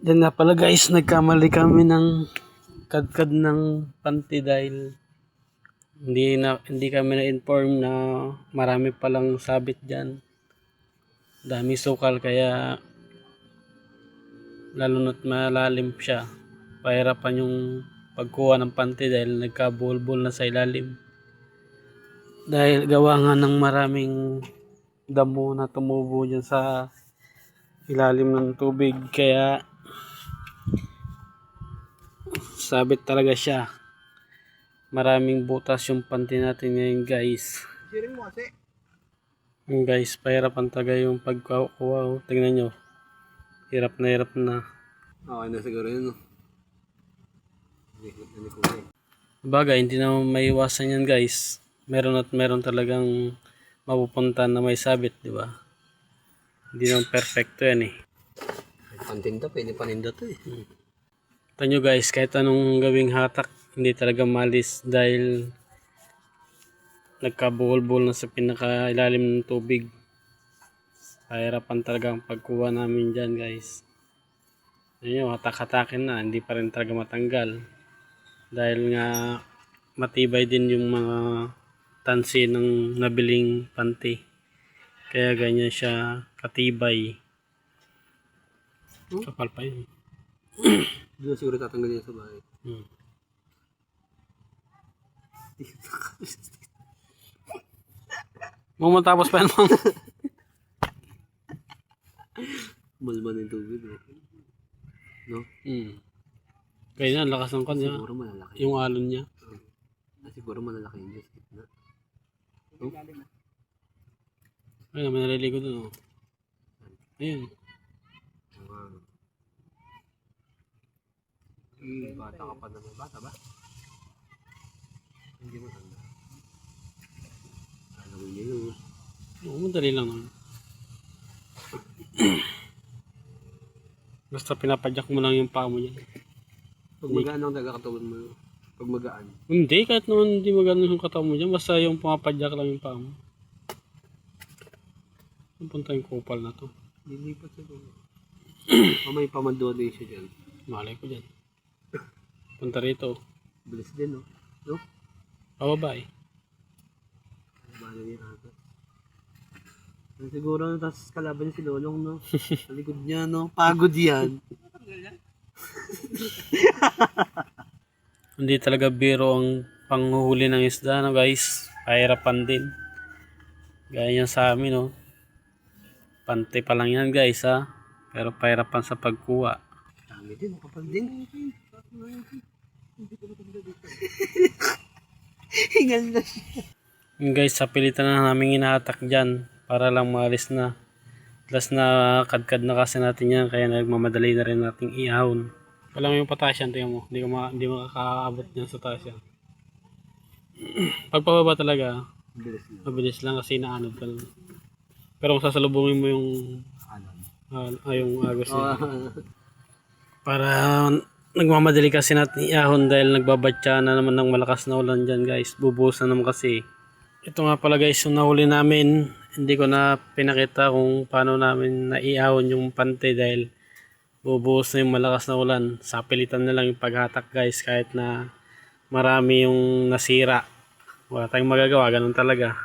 Yan nga pala guys, nagkamali kami ng kadkad ng panty dahil hindi kami na-inform na marami palang sabit diyan. Dami sukal kaya lalo na't malalim siya. Pahirapan yung pagkuha ng panty dahil nagkabulbul na sa ilalim. Dahil gawa nga ng maraming damo na tumubo dyan sa ilalim ng tubig kaya sabit talaga siya. Maraming butas yung panty natin ngayon guys. Guys, pahirapan talaga yung pagkuha. Tingnan nyo. Hirap na. Okay na siguro yun, no? Bagay, hindi na maiwasan yan guys. Meron talagang mapupunta na may sabit, di ba? Hindi naman perfecto yan eh. Pantinda, pwede paninda to eh. Tanyo guys, kahit anong gawing hatak, hindi talaga malis dahil nagkabuhol-buhol na sa pinakailalim ng tubig. Pahirapan talaga ang pagkuha namin dyan guys. Ayun, hatak-hatakin na, hindi pa rin talaga matanggal. Dahil nga matibay din yung mga tansi ng nabiling panty. Kaya ganyan siya katibay. Kapal pa yun. Doon siguro tatanggalin sa bahay. Matapos pa yan mong. Malman yung tubig, no? No? Kaya na, lakas ng kanya. Siguro malalaki. Yung alon niya. Siguro malalaki yung Diyos. No? Ay naman naliligo dun. Ayun. Bata ka pa naman. Bata ba? Hindi mo tanda. Alam mo yun. Oo, madali lang naman. Basta pinapadyak mo lang yung paa mo dyan. Pag magaan ang tagakatawan mo. Pag magaan. Hindi, kahit naman hindi magano yung katawan mo dyan. Basta yung pumapadyak lang yung paa mo. Saan punta yung kupal na to? Lilipat siya doon. May pamandoon din siya dyan. Malay ko dyan. Punta rito. Bilis din, no? No? Pababa eh. Bala niya ata. Siguro tapos kalaban niya si Lolong, no? Sa likod niya, no? Pagod yan. Hindi talaga biro ang panghuhuli ng isda, no guys. Pahirapan din. Gaya yan sa amin, no. Pante pa lang yan guys, ha. Pero pahirapan sa pagkuha. Dami din, kapal din. Hingal na siya. Yung guys, sa pilitan na namin inahatak dyan para lang maalis na. Plus na kadkad na kasi natin yan kaya nagmamadali na rin nating iahon. Wala mo yung pataas yan, tingnan mo. Hindi makakaabot niyan sa taas yan. Pagpababa talaga, mabilis lang kasi naanod ka lang. Pero kung sasalubungin mo yung yung agos niya. Para nagmamadali kasi natin iahon dahil nagbabatya na naman ng malakas na ulan dyan guys. Bubuhos na naman kasi. Ito nga pala guys yung nahuli namin. Hindi ko na pinakita kung paano namin naiahon yung pante dahil bubuhos na yung malakas na ulan. Sapilitan na lang yung paghatak guys kahit na marami yung nasira. Wala tayong magagawa, ganun talaga.